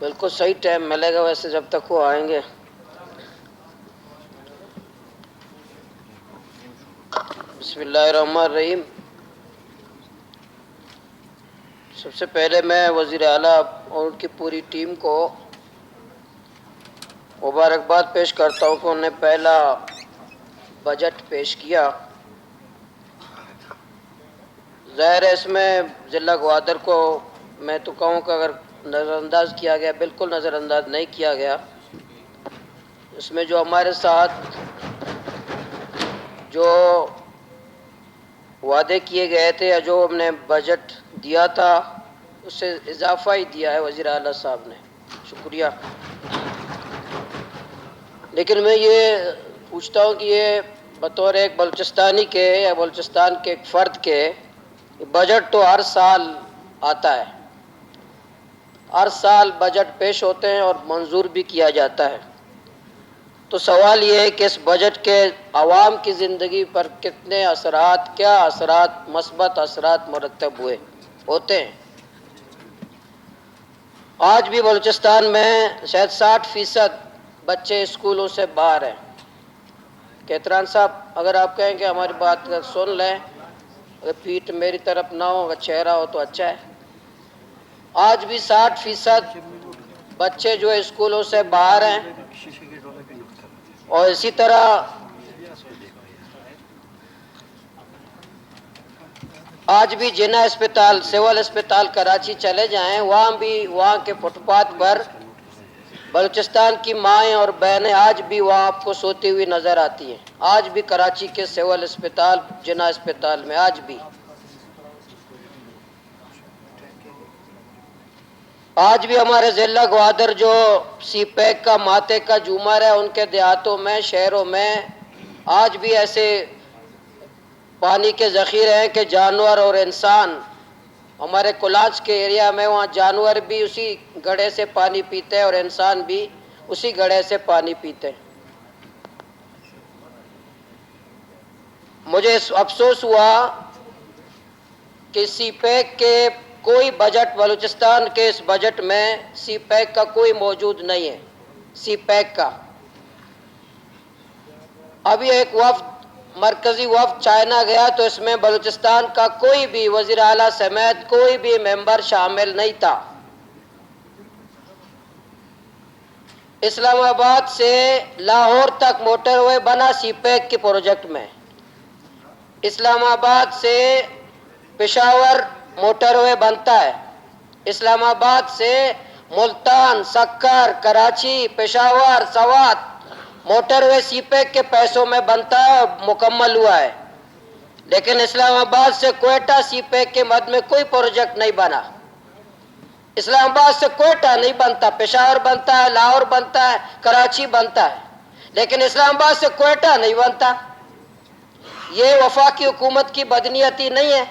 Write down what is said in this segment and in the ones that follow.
بالکل صحیح ٹائم ملے گا ویسے جب تک وہ آئیں گے. بسم اللہ الرحمن الرحیم. سب سے پہلے میں وزیر اعلیٰ اور ان کی پوری ٹیم کو مبارکباد پیش کرتا ہوں کہ انہوں نے پہلا بجٹ پیش کیا. ظاہر ہے اس میں ضلع گوادر کو میں تو کہوں کہ اگر نظر انداز کیا گیا، بالکل نظر انداز نہیں کیا گیا. اس میں جو ہمارے ساتھ جو وعدے کیے گئے تھے یا جو ہم نے بجٹ دیا تھا اس سے اضافہ ہی دیا ہے وزیر اعلیٰ صاحب نے. شکریہ. لیکن میں یہ پوچھتا ہوں کہ یہ بطور ایک بلوچستانی کے یا بلوچستان کے ایک فرد کے بجٹ تو ہر سال آتا ہے، ہر سال بجٹ پیش ہوتے ہیں اور منظور بھی کیا جاتا ہے. تو سوال یہ ہے کہ اس بجٹ کے عوام کی زندگی پر کتنے اثرات، کیا اثرات، مثبت اثرات مرتب ہوتے ہیں. آج بھی بلوچستان میں شاید 60% بچے اسکولوں سے باہر ہیں. کیتران صاحب اگر آپ کہیں کہ ہماری بات سن لیں، اگر پیٹھ میری طرف نہ ہو، اگر چہرہ ہو تو اچھا ہے. آج بھی 60% بچے جو اسکولوں سے باہر ہیں، اور اسی طرح آج بھی جنا اسپتال، سول اسپتال کراچی چلے جائیں، وہاں بھی وہاں کے فٹ پاتھ پر بلوچستان کی مائیں اور بہنیں آج بھی وہاں آپ کو سوتی ہوئی نظر آتی ہیں. آج بھی کراچی کے سول اسپتال، جنا اسپتال میں آج بھی ہمارے ضلع گوادر جو سی پیک کا ماتے کا جھومر ہے، ان کے دیہاتوں میں، شہروں میں آج بھی ایسے پانی کے ذخیرے ہیں کہ جانور اور انسان، ہمارے کولاج کے ایریا میں وہاں جانور بھی اسی گڑھے سے پانی پیتے ہیں اور انسان بھی اسی گڑھے سے پانی پیتے ہیں. مجھے افسوس ہوا کہ سی پیک کے کوئی بجٹ، بلوچستان کے اس بجٹ میں سی پیک کا کوئی موجود نہیں ہے. سی پیک کا ابھی ایک وفد، مرکزی وفد چائنا گیا تو اس میں بلوچستان کا کوئی بھی وزیر اعلیٰ سمیت کوئی بھی ممبر شامل نہیں تھا. اسلام آباد سے لاہور تک موٹر وے بنا سی پیک کے پروجیکٹ میں. اسلام آباد سے پشاور موٹر وے بنتا ہے. اسلام آباد سے ملتان، سکر، کراچی، پشاور، سوات موٹر وے سی پیک کے پیسوں میں بنتا ہے اور مکمل ہوا ہے. لیکن اسلام آباد سے کوئٹہ سی پیک کے مد میں کوئی پروجیکٹ نہیں بنا. اسلام آباد سے کوئٹہ نہیں بنتا، پشاور بنتا ہے، لاہور بنتا ہے، کراچی بنتا ہے، لیکن اسلام آباد سے کوئٹہ نہیں بنتا. یہ وفاقی حکومت کی بدنیتی نہیں ہے،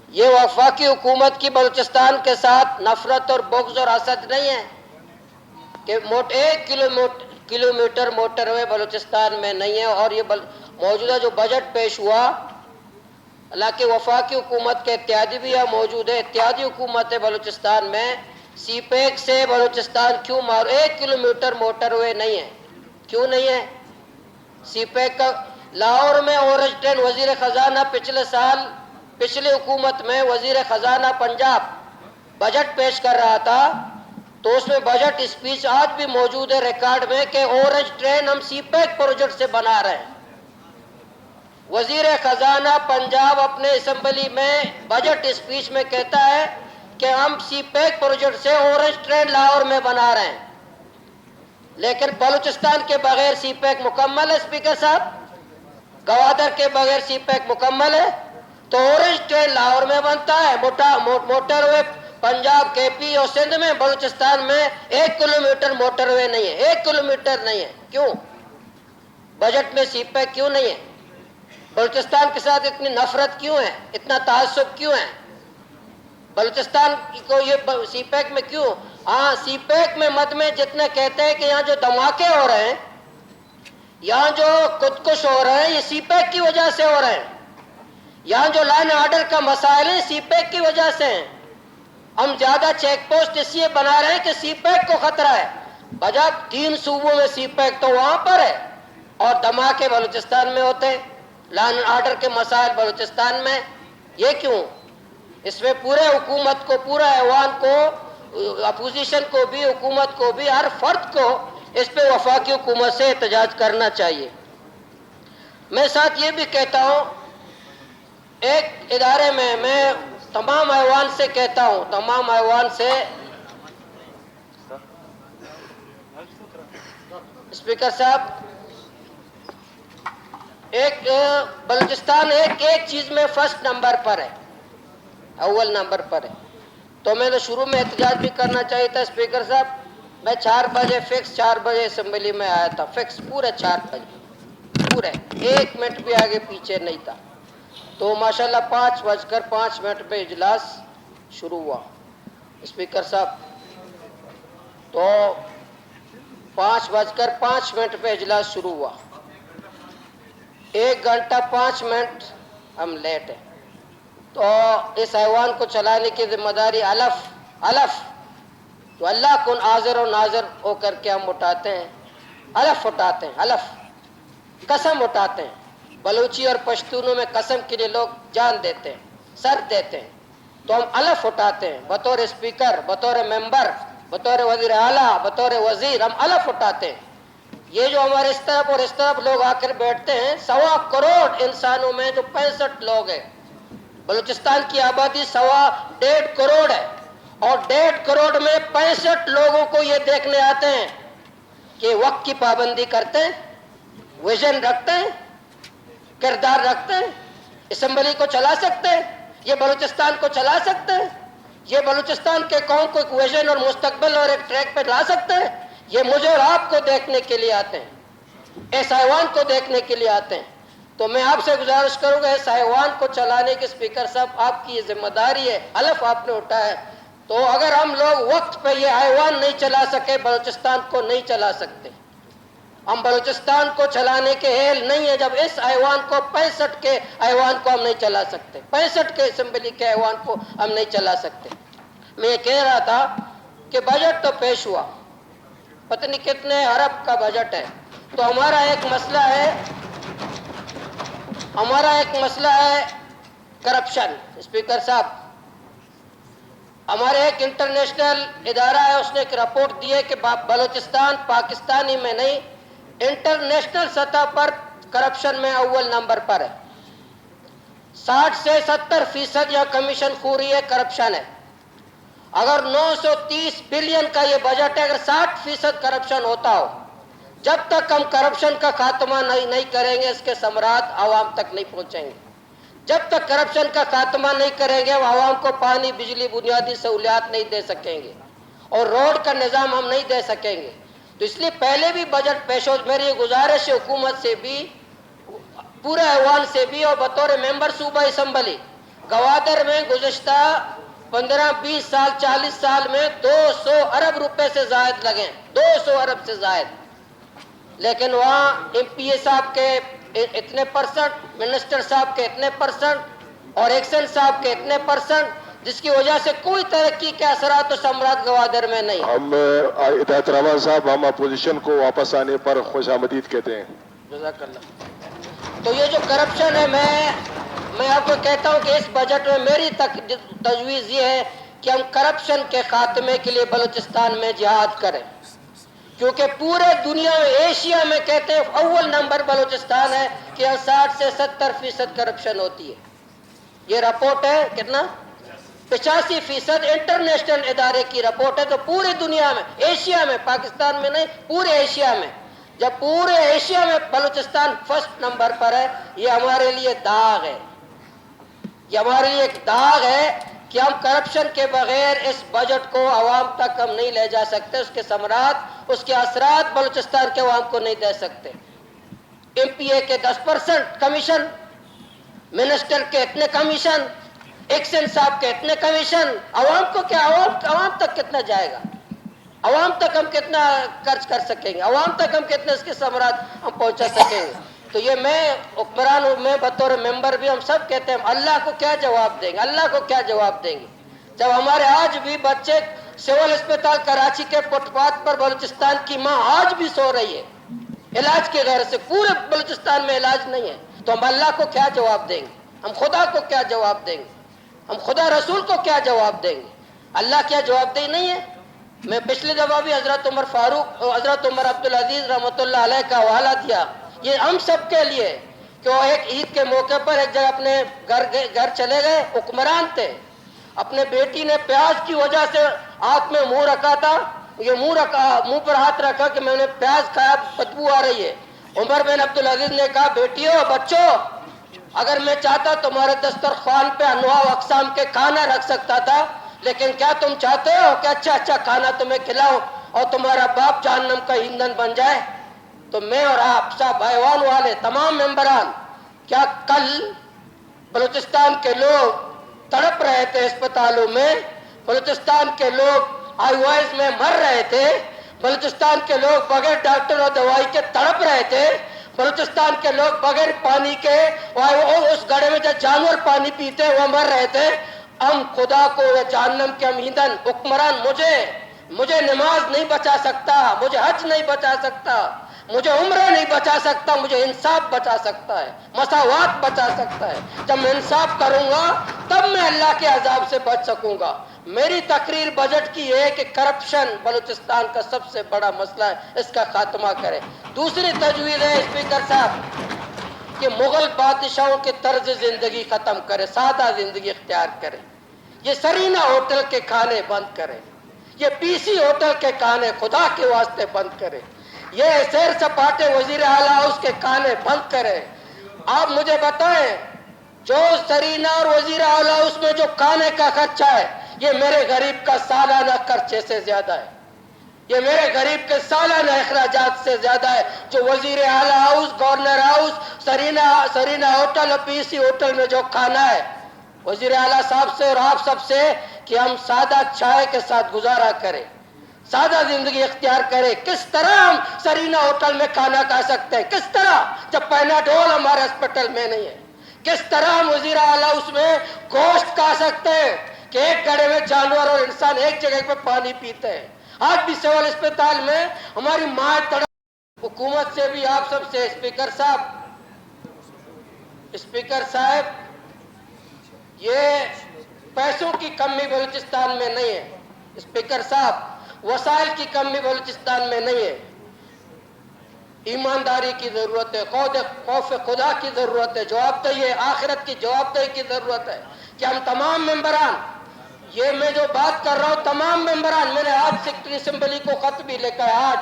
یہ وفاقی حکومت کی بلوچستان کے ساتھ نفرت اور بغض اور حسد نہیں ہے کہ 1 کلومیٹر موٹر وے بلوچستان میں نہیں ہے. اور یہ موجودہ جو بجٹ پیش ہوا، حالانکہ وفاقی حکومت کے اتحادی بھی یہاں موجود ہے، اتحادی حکومت بلوچستان میں سی پیک سے بلوچستان کیوں 1 کلومیٹر موٹر وے نہیں ہے؟ کیوں نہیں ہے سی پیک کا؟ لاہور میں اورنج ٹرین، وزیر خزانہ پچھلے سال، پچھلی حکومت میں وزیر خزانہ پنجاب بجٹ پیش کر رہا تھا تو اس میں بجٹ اسپیچ آج بھی موجود ہے ریکارڈ میں کہ اورنج ٹرین ہم سی پیک پروجیکٹ سے بنا رہے ہیں. وزیر خزانہ پنجاب اپنے اسمبلی میں بجٹ اسپیچ میں کہتا ہے کہ ہم سی پیک پروجیکٹ سے اورنج ٹرین لاہور میں بنا رہے ہیں. لیکن بلوچستان کے بغیر سی پیک مکمل ہے. اسپیکر صاحب، گوادر کے بغیر سی پیک مکمل ہے تو اورنج ٹرین لاہور میں بنتا ہے، موٹر وے پنجاب، کے پی اور سندھ میں، بلوچستان میں 1 کلومیٹر موٹر وے نہیں ہے. 1 کلومیٹر نہیں ہے. کیوں بجٹ میں سی پیک کیوں نہیں ہے؟ بلوچستان کے ساتھ اتنی نفرت کیوں ہے؟ اتنا تعصب کیوں ہے بلوچستان کو یہ سی پیک میں کیوں؟ ہاں، سی پیک میں مد میں جتنے کہتے ہیں کہ یہاں جو دھماکے ہو رہے ہیں، یہاں جو خودکش ہو رہے ہیں، یہ سی پیک کی وجہ سے ہو رہے ہیں. یہاں جو لائن آرڈر کا مسائل ہے سی پیک کی وجہ سے ہیں. ہم زیادہ چیک پوسٹ اس لیے بنا رہے ہیں کہ سی پیک کو خطرہ ہے. بجا 3 صوبوں میں سی پیک تو وہاں پر ہے اور دھماکے بلوچستان میں ہوتے ہیں, لا اینڈ آرڈر کے مسائل بلوچستان میں. یہ کیوں؟ اس میں پورے حکومت کو, پورا ایوان کو, اپوزیشن کو بھی, حکومت کو بھی, ہر فرد کو اس پہ وفاقی حکومت سے احتجاج کرنا چاہیے. میں ساتھ یہ بھی کہتا ہوں, ایک ادارے میں تمام ایوان سے کہتا ہوں, تمام ایوان سے, اسپیکر صاحب, ایک بلوچستان ایک چیز میں فرسٹ نمبر پر ہے, اول نمبر پر ہے. تو میں تو شروع میں احتجاج بھی کرنا چاہیے تھا اسپیکر صاحب. میں 4 بجے فکس 4 بجے اسمبلی میں آیا تھا, فکس پورے 4 بجے, پورے 1 منٹ بھی آگے پیچھے نہیں تھا. تو ماشاءاللہ 5:05 پہ اجلاس شروع ہوا اسپیکر صاحب. تو 5:05 پہ اجلاس شروع ہوا, 1 گھنٹہ 5 منٹ ہم لیٹ ہیں. تو اس ایوان کو چلانے کی ذمہ داری الف تو اللہ کن حاضر و ناظر ہو کر کے ہم اٹھاتے ہیں, الف اٹھاتے ہیں, الف قسم اٹھاتے ہیں. بلوچی اور پشتونوں میں قسم کے لیے لوگ جان دیتے ہیں, سر دیتے ہیں. تو ہم الف اٹھاتے ہیں بطور اسپیکر, بطور ممبر, بطور وزیر اعلیٰ, بطور وزیر, ہم الف اٹھاتے ہیں. یہ جو ہمارے اس طرف اور اس طرف لوگ آ کر بیٹھتے ہیں, 1.25 کروڑ انسانوں میں جو 65 لوگ ہیں, بلوچستان کی آبادی 1.5 کروڑ ہے, اور 1.5 کروڑ میں 65 لوگوں کو یہ دیکھنے آتے ہیں کہ وقت کی پابندی کرتے ہیں, ویژن رکھتے ہیں, کردار رکھتے ہیں, اسمبلی کو چلا سکتے ہیں, یہ بلوچستان کو چلا سکتے ہیں, یہ بلوچستان کے قوم کو ایک ویژن اور مستقبل اور ایک ٹریک پہ لا سکتے ہیں. یہ مجھے اور آپ کو دیکھنے کے لیے آتے ہیں, اس ایوان کو دیکھنے کے لیے آتے ہیں. تو میں آپ سے گزارش کروں گا, اس ایوان کو چلانے کے اسپیکر صاحب آپ کی یہ ذمہ داری ہے, الف آپ نے اٹھایا ہے. تو اگر ہم لوگ وقت پہ یہ ایوان نہیں چلا سکے, بلوچستان کو نہیں چلا سکتے. ہم بلوچستان کو چلانے کے اہل نہیں ہیں جب اس ایوان کو 65 کے ایوان کو ہم نہیں چلا سکتے, 65 کے اسمبلی کے ایوان کو ہم نہیں چلا سکتے. میں یہ کہہ رہا تھا کہ بجٹ تو پیش ہوا, پتہ نہیں کتنے ارب کا بجٹ ہے. تو ہمارا ایک مسئلہ ہے کرپشن. اسپیکر صاحب, ہمارے ایک انٹرنیشنل ادارہ ہے, اس نے ایک رپورٹ دی ہے کہ بلوچستان پاکستانی میں نہیں, انٹرنیشنل سطح پر کرپشن میں اول نمبر پر ہے. 60 سے 70% یا کمیشن خوری ہے, کرپشن ہے. اگر 930 بلین کا یہ بجٹ ہے, اگر 60% کرپشن ہوتا ہو, جب تک ہم کرپشن کا خاتمہ نہیں کریں گے, اس کے ثمرات عوام تک نہیں پہنچیں گے. جب تک کرپشن کا خاتمہ نہیں کریں گے, عوام کو پانی, بجلی, بنیادی سہولیات نہیں دے سکیں گے, اور روڈ کا نظام ہم نہیں دے سکیں گے. تو اس لیے پہلے بھی بجٹ پیش ہو, میری یہ گزارش ہے حکومت سے بھی, پورے ایوان سے بھی, اور بطور ممبر صوبہ اسمبلی, گوادر میں گزشتہ 15-20 سال 40 سال میں 200 ارب روپے سے زائد لگے, 200 ارب سے زائد. لیکن وہاں ایم پی اے صاحب کے اتنے %, منسٹر صاحب کے اتنے %, اور ایکشن صاحب کے اتنے %, جس کی وجہ سے کوئی ترقی کے اثرات و ثمرات گوادر میں نہیں. ہم ہدایت رحمان صاحب, ہم اپوزیشن کو واپس آنے پر خوش آمدید کہتے ہیں. جزاک اللہ. تو یہ جو کرپشن ہے, میں آپ کو کہتا ہوں کہ اس بجٹ میں میری تجویز یہ ہے کہ ہم کرپشن کے خاتمے کے لیے بلوچستان میں جہاد کریں, کیونکہ پورے دنیا میں, ایشیا میں کہتے ہیں اول نمبر بلوچستان ہے کہ 60 سے 70% کرپشن ہوتی ہے. یہ رپورٹ ہے کتنا, 85% انٹرنیشنل ادارے کی رپورٹ ہے. تو پوری دنیا میں, ایشیا میں, پاکستان میں نہیں, پورے ایشیا میں, جب پورے ایشیا میں بلوچستان فرسٹ نمبر پر ہے, یہ ہمارے لیے داغ ہے, یہ ہمارے لیے ایک داغ ہے کہ ہم کرپشن کے بغیر اس بجٹ کو عوام تک ہم نہیں لے جا سکتے, اس کے ثمرات, اس کے اثرات بلوچستان کے عوام کو نہیں دے سکتے. ایم پی اے کے 10% کمیشن, منسٹر کے اتنے کمیشن, ایکشن صاحب کے اتنے کمیشن, عوام کو کیا, عوام تک کتنا جائے گا, عوام تک ہم کتنا خرچ کر سکیں گے, عوام تک ہم کتنے اس کے ثمرات ہم پہنچا سکیں گے. تو یہ میں حکمران ہوں, میں بطور ممبر بھی, ہم سب کہتے ہیں اللہ کو کیا جواب دیں گے, اللہ کو کیا جواب دیں گے, جب ہمارے آج بھی بچے سول اسپتال کراچی کے فٹ پاتھ پر بلوچستان کی ماں آج بھی سو رہی ہے علاج کے غیر سے، پورے بلوچستان میں علاج نہیں ہے، تو ہم اللہ کو کیا جواب دیں گے؟ ہم خدا کو کیا جواب دیں گے؟ ہم خدا رسول کو کیا جواب دیں گے؟ اللہ کیا جواب دہی نہیں ہے؟ میں پچھلی دفعہ بھی حضرت عمر فاروق اور حضرت عمر عبدالعزیز رحمۃ اللہ علیہ کا حوالہ دیا، یہ ہم سب کے لیے کہ وہ ایک عید کے موقع پر ایک جگہ اپنے گھر چلے گئے، حکمران تھے، اپنے بیٹی نے پیاز کی وجہ سے ہاتھ میں منہ رکھا تھا، یہ منہ پر ہاتھ رکھا کہ میں نے پیاز کھایا، بدبو آ رہی ہے۔ عمر بن عبدالعزیز نے کہا بیٹیوں بچوں، اگر میں چاہتا تمہارے دسترخوان پہ انواع و اقسام کے کھانا رکھ سکتا تھا، لیکن کیا تم چاہتے ہو کہ اچھا اچھا کھانا تمہیں کھلاؤ اور تمہارا باپ جہنم کا ایندھن بن جائے؟ تو میں اور آپ سب ایوان والے تمام ممبران، کیا کل بلوچستان کے لوگ تڑپ رہے تھے اسپتالوں میں، بلوچستان کے لوگ آئی او ایس میں مر رہے تھے، بلوچستان کے لوگ بغیر ڈاکٹر اور دوائی کے تڑپ رہے تھے، بلوچستان کے لوگ بغیر پانی کے اس گڑھے میں جو جانور پانی پیتے وہ مر رہے تھے، ہم خدا کو یا جہنم کے ہم ایندھن حکمران مجھے نماز نہیں بچا سکتا، مجھے حج نہیں بچا سکتا، مجھے عمرہ نہیں بچا سکتا، مجھے انصاف بچا سکتا ہے، مساوات بچا سکتا ہے۔ جب میں انصاف کروں گا تب میں اللہ کے عذاب سے بچ سکوں گا۔ میری تقریر بجٹ کی ہے کہ کرپشن بلوچستان کا سب سے بڑا مسئلہ ہے، اس کا خاتمہ کرے۔ دوسری تجویز ہے اسپیکر صاحب کہ مغل بادشاہوں کے طرز زندگی ختم کرے، سادہ زندگی اختیار کرے، یہ سرینا ہوٹل کے کھانے بند کرے، یہ پی سی ہوٹل کے کھانے خدا کے واسطے بند کرے، یہ سیر سپاٹے وزیر اعلیٰ ہاؤس کے کھانے بند کرے۔ آپ مجھے بتائیں جو سرینا اور وزیر اعلیٰ ہاؤس میں جو کھانے کا خرچہ ہے یہ میرے غریب کا سالانہ خرچے سے زیادہ ہے، یہ میرے غریب کے سالانہ اخراجات سے زیادہ ہے جو وزیر اعلیٰ house, governor house, Serena hotel اور پی سی ہوٹل میں جو کھانا ہے۔ وزیر اعلیٰ صاحب سے اور آپ سب سے کہ ہم سادہ چائے کے ساتھ گزارا کریں، سادہ زندگی اختیار کریں۔ کس طرح ہم سرینا ہوٹل میں کھانا کھا سکتے ہیں؟ کس طرح جب پیناڈول ہمارے ہسپتال میں نہیں ہے؟ کس طرح ہم وزیر اعلیٰ اس میں گوشت کھا سکتے ہیں کہ ایک گڑھے میں جانور اور انسان ایک جگہ پہ پانی پیتے ہیں؟ آج بھی سول اسپتال میں ہماری ماں تڑپ۔ حکومت سے بھی آپ سب سے اسپیکر صاحب یہ پیسوں کی کمی بلوچستان میں نہیں ہے، اسپیکر صاحب وسائل کی کمی بلوچستان میں نہیں ہے، ایمانداری کی ضرورت ہے، خوف خدا کی ضرورت ہے، جوابدہی ہے، آخرت کی جوابدہی کی ضرورت ہے کہ ہم تمام ممبران، یہ میں جو بات کر رہا ہوں تمام ممبران، میں نے آج سیکرٹری اسمبلی کو خط بھی لکھا ہے آج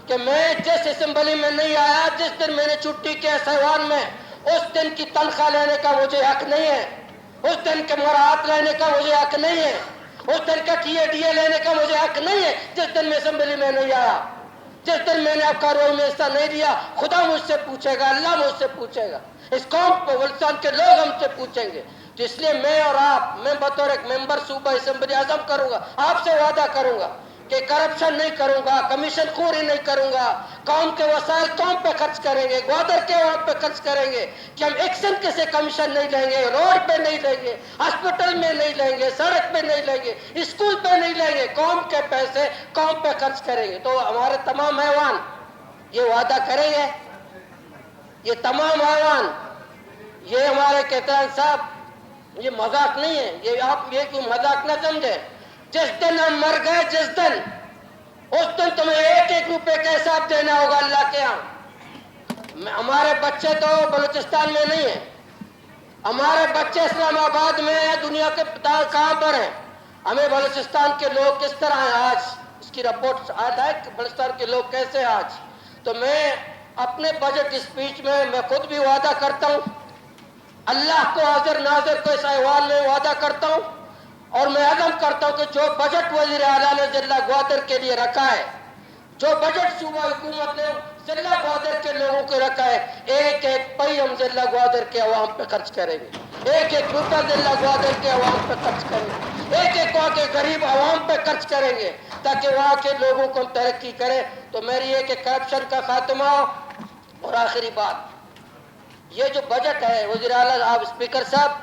کہ میں جس اسمبلی میں نہیں آیا، جس دن میں نے چھٹی کے سیوان میں، اس دن کی تنخواہ لینے کا مجھے حق نہیں ہے، اس دن کے مراعات لینے کا مجھے حق نہیں ہے، اس دن کا ٹی اے لینے کا مجھے حق نہیں ہے جس دن میں اسمبلی میں نہیں آیا، جس دن میں نے اب کارروائی میں حصہ نہیں لیا۔ خدا مجھ سے پوچھے گا، اللہ مجھ سے پوچھے گا، اس قوم کو بلوچستان کے لوگ ہم سے پوچھیں گے۔ تو اس لیے میں اور آپ، میں بطور ایک ممبر صوبہ اسمبلی عزم کروں گا، آپ سے وعدہ کروں گا کہ کرپشن نہیں کروں گا، کمیشن خوری نہیں کروں گا، قوم کے وسائل قوم پہ خرچ کریں گے، گوادر کے عوام پہ خرچ کریں گے کہ ہم ایکشن کے سے کمیشن نہیں لیں گے، روڈ پہ نہیں لیں گے، ہاسپٹل میں نہیں لیں گے، سڑک پہ نہیں لیں گے، اسکول پہ نہیں لیں گے، قوم کے پیسے قوم پہ خرچ کریں گے۔ تو ہمارے تمام ایوان یہ وعدہ کریں گے، یہ تمام ایوان، یہ ہمارے کہتان صاحب یہ مذاق نہیں ہے، یہ آپ یہ کوئی مذاق نہ سمجھیں۔ جس دن ہم مر گئے، جس دن اس دن تمہیں ایک ایک روپے کا حساب دینا ہوگا اللہ کے ہاں۔ ہمارے بچے تو بلوچستان میں نہیں ہیں، ہمارے بچے اسلام آباد میں ہیں، دنیا کے کہاں پر ہیں؟ ہمیں بلوچستان کے لوگ کس طرح ہیں آج، اس کی رپورٹ آتا ہے کہ بلوچستان کے لوگ کیسے ہیں آج۔ تو میں اپنے بجٹ اسپیچ میں خود بھی وعدہ کرتا ہوں، اللہ کو حاضر ناظر کو اس ایوان میں وعدہ کرتا ہوں، اور میں عزم کرتا ہوں کہ جو بجٹ وزیر اعلیٰ نے ضلع گوادر کے لیے رکھا ہے، جو بجٹ صوبہ حکومت نے ضلع گوادر کے لوگوں کو رکھا ہے، ایک ایک پئی ہم ضلع گوادر کے عوام پہ خرچ کریں گے، ایک ایک روپیہ ضلع گوادر کے عوام پہ خرچ کریں گے، ایک ایک وہاں کے غریب عوام پہ خرچ کریں گے تاکہ وہاں کے لوگوں کو ترقی کریں۔ تو میری یہ کہ کرپشن کا خاتمہ ہو۔ اور آخری بات، یہ جو بجٹ ہے وزیر اعلیٰ آپ اسپیکر صاحب،